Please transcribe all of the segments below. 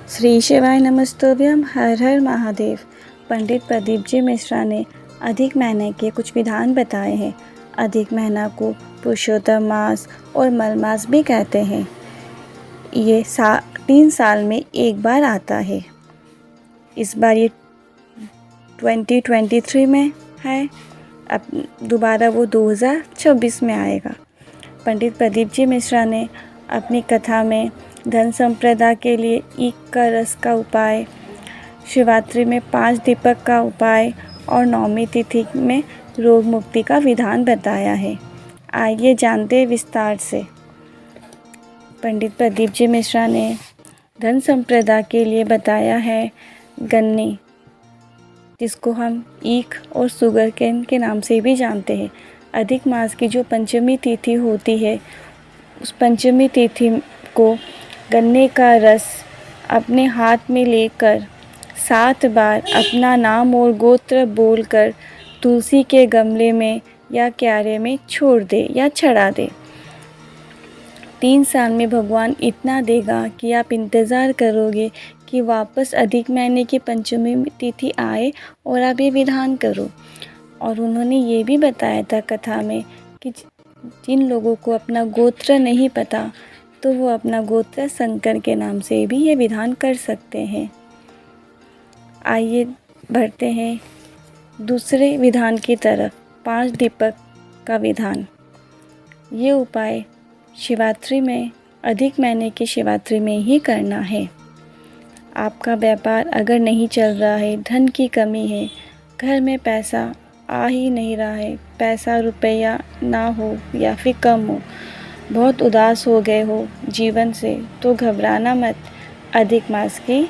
श्री शिवाय नमस्तोभ्यम। हर हर महादेव। पंडित प्रदीप जी मिश्रा ने अधिक महीने के कुछ विधान बताए हैं। अधिक महीना को पुरुषोत्तम मास और मल मास भी कहते हैं। ये 3 साल में एक बार आता है। इस बार ये 2023 में है, अब दोबारा वो 2026 में आएगा। पंडित प्रदीप जी मिश्रा ने अपनी कथा में धन संप्रदा के लिए ईख का रस का उपाय, शिवरात्रि में 5 दीपक का उपाय और नौमी तिथि में रोग मुक्ति का विधान बताया है। आइए जानते विस्तार से। पंडित प्रदीप जी मिश्रा ने धन संप्रदा के लिए बताया है गन्ने, जिसको हम ईख और शुगर केन के नाम से भी जानते हैं। अधिक मास की जो पंचमी तिथि होती है, उस पंचमी तिथि को गन्ने का रस अपने हाथ में लेकर 7 बार अपना नाम और गोत्र बोलकर तुलसी के गमले में या क्यारे में छोड़ दे या चढ़ा दे। 3 साल में भगवान इतना देगा कि आप इंतज़ार करोगे कि वापस अधिक महीने की पंचमी तिथि आए और आप ये विधान करो। और उन्होंने ये भी बताया था कथा में कि जिन लोगों को अपना गोत्र नहीं पता, तो वो अपना गोत्र शंकर के नाम से भी ये विधान कर सकते हैं। आइए बढ़ते हैं दूसरे विधान की तरफ। 5 दीपक का विधान। ये उपाय शिवरात्रि में, अधिक महीने की शिवरात्रि में ही करना है। आपका व्यापार अगर नहीं चल रहा है, धन की कमी है, घर में पैसा आ ही नहीं रहा है, पैसा रुपया ना हो या फिर कम हो, बहुत उदास हो गए हो जीवन से, तो घबराना मत। अधिक मास की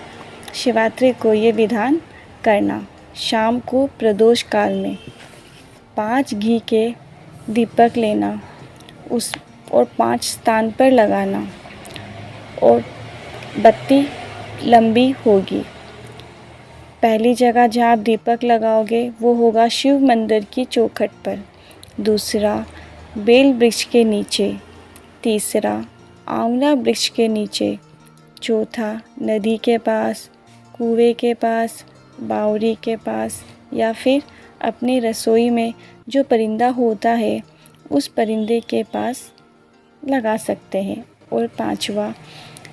शिवरात्रि को ये विधान करना। शाम को प्रदोष काल में 5 घी के दीपक लेना, उस और 5 स्थान पर लगाना, और बत्ती लंबी होगी। पहली जगह जहाँ आप दीपक लगाओगे वो होगा शिव मंदिर की चौखट पर। दूसरा, बेल वृक्ष के नीचे। तीसरा, आंवला वृक्ष के नीचे। चौथा, नदी के पास, कुएं के पास, बावड़ी के पास, या फिर अपनी रसोई में जो परिंदा होता है उस परिंदे के पास लगा सकते हैं। और 5वां,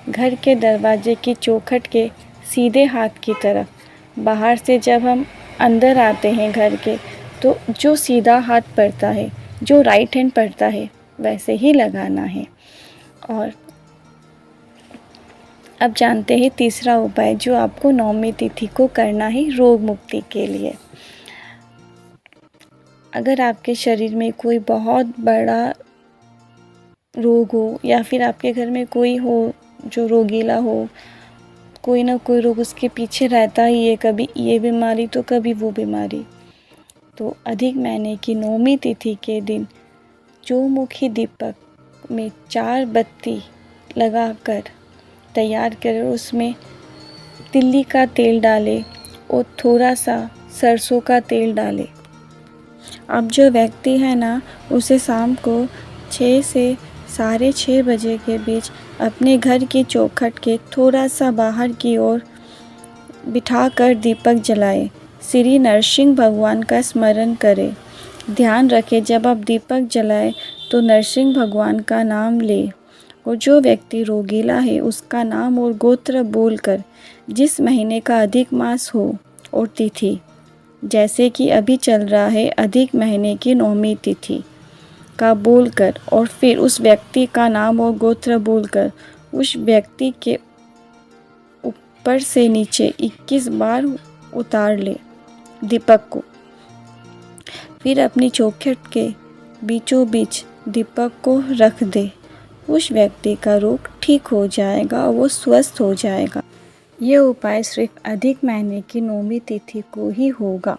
घर के दरवाजे की चौखट के सीधे हाथ की तरफ। बाहर से जब हम अंदर आते हैं घर के, तो जो सीधा हाथ पड़ता है, जो राइट हैंड पड़ता है, वैसे ही लगाना है। और अब जानते हैं तीसरा उपाय जो आपको नौमी तिथि को करना है रोग मुक्ति के लिए। अगर आपके शरीर में कोई बहुत बड़ा रोग हो, या फिर आपके घर में कोई हो जो रोगीला हो, कोई ना कोई रोग उसके पीछे रहता ही है, कभी ये बीमारी तो कभी वो बीमारी, तो अधिक महीने की नौमी तिथि के दिन चौमुखी दीपक में 4 बत्ती लगाकर तैयार करें। उसमें तिल्ली का तेल डालें और थोड़ा सा सरसों का तेल डालें। अब जो व्यक्ति है ना, उसे शाम को 6 से 6:30 बजे के बीच अपने घर की चौखट के थोड़ा सा बाहर की ओर बिठाकर दीपक जलाएं। श्री नरसिंह भगवान का स्मरण करें। ध्यान रखें, जब आप दीपक जलाएं तो नरसिंह भगवान का नाम लें, और जो व्यक्ति रोगीला है उसका नाम और गोत्र बोलकर जिस महीने का अधिक मास हो और तिथि, जैसे कि अभी चल रहा है अधिक महीने की नौमी तिथि का बोलकर, और फिर उस व्यक्ति का नाम और गोत्र बोलकर उस व्यक्ति के ऊपर से नीचे 21 बार उतार ले दीपक को। फिर अपनी चौखट के बीचों बीच दीपक को रख दे। उस व्यक्ति का रोग ठीक हो जाएगा और वो स्वस्थ हो जाएगा। ये उपाय सिर्फ अधिक महीने की नौमी तिथि को ही होगा।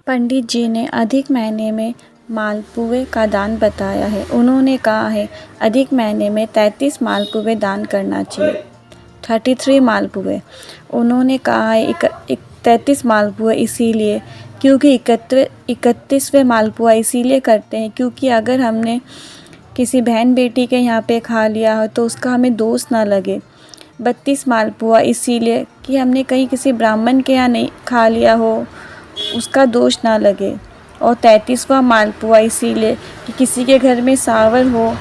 पंडित जी ने अधिक महीने में मालपुए का दान बताया है। उन्होंने कहा है अधिक महीने में 33 मालपुए दान करना चाहिए, 33 मालपुए। उन्होंने कहा है 33 मालपुए इसीलिए क्योंकि 31वें मालपुआ इसीलिए करते हैं क्योंकि अगर हमने किसी बहन बेटी के यहाँ पे खा लिया हो तो उसका हमें दोष ना लगे। 32 मालपुआ इसीलिए कि हमने कहीं किसी ब्राह्मण के यहाँ नहीं खा लिया हो, उसका दोष ना लगे। और 33वां मालपुआ इसीलिए कि किसी के घर में सावर हो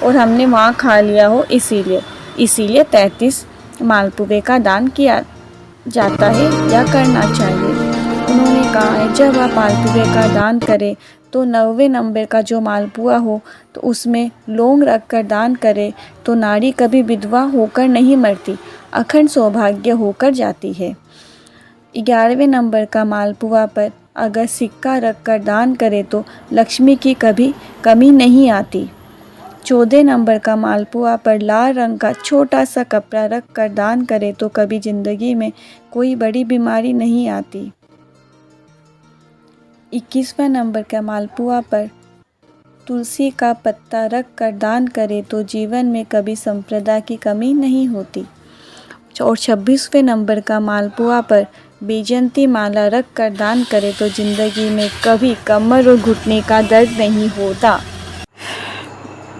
और हमने वहाँ खा लिया हो, इसीलिए 33 मालपुए का दान किया जाता है या करना चाहिए। उन्होंने कहा है जब आप मालपुए का दान करें तो 90वें नंबर का जो मालपुआ हो तो उसमें लौंग रखकर दान करें तो नारी कभी विधवा होकर नहीं मरती, अखंड सौभाग्य होकर जाती है। 11वें नंबर का मालपुआ पर अगर सिक्का रखकर दान करे तो लक्ष्मी की कभी कमी नहीं आती। 14 नंबर का मालपुआ पर लाल रंग का छोटा सा कपड़ा रख कर दान करे तो कभी ज़िंदगी में कोई बड़ी बीमारी नहीं आती। 21वें नंबर का मालपुआ पर तुलसी का पत्ता रख कर दान करे तो जीवन में कभी संपदा की कमी नहीं होती। और 26वें नंबर का मालपुआ पर बैजंती माला रख कर दान करे तो ज़िंदगी में कभी कमर और घुटने का दर्द नहीं होता।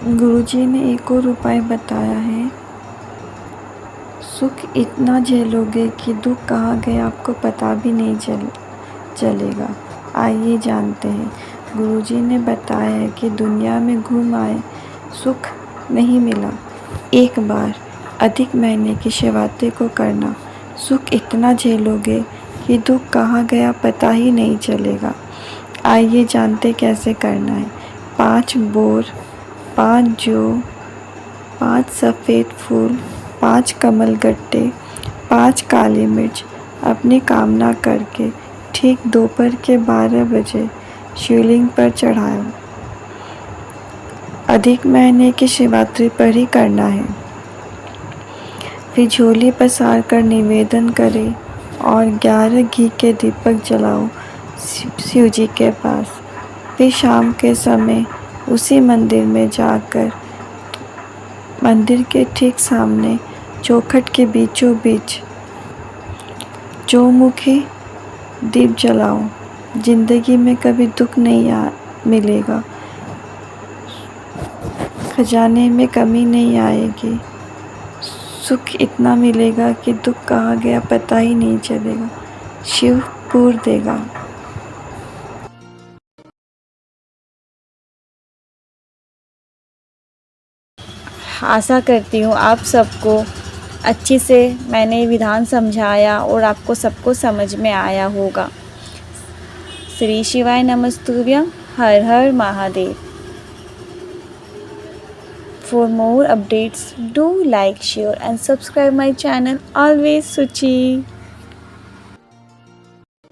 गुरुजी ने एक और उपाय बताया है, सुख इतना झेलोगे कि दुख कहाँ गया आपको पता भी नहीं चलेगा। आइए जानते हैं। गुरुजी ने बताया है कि दुनिया में घूम आए, सुख नहीं मिला, एक बार अधिक महीने की शिवरात्रि को करना, सुख इतना झेलोगे कि दुख कहाँ गया पता ही नहीं चलेगा। आइए जानते कैसे करना है। 5 बोर, 5 जौ, 5 सफ़ेद फूल, 5 कमल गट्टे, 5 काली मिर्च अपनी कामना करके ठीक दोपहर के 12 बजे शिवलिंग पर चढ़ाओ। अधिक महीने की शिवरात्रि पर ही करना है। फिर झोली पसार कर निवेदन करें और 11 घी के दीपक जलाओ शिव जी के पास। फिर शाम के समय उसी मंदिर में जाकर मंदिर के ठीक सामने चौखट के बीचों बीच चौमुखी दीप जलाओ। ज़िंदगी में कभी दुख नहीं मिलेगा, खजाने में कमी नहीं आएगी, सुख इतना मिलेगा कि दुख कहाँ गया पता ही नहीं चलेगा। शिव पूर देगा। आशा करती हूँ आप सबको अच्छी से मैंने विधान समझाया और आपको सबको समझ में आया होगा। श्री शिवाय नमस्तुभ्यं। हर हर Mahadev. For more updates, do like, share and subscribe my channel. Always Suchi.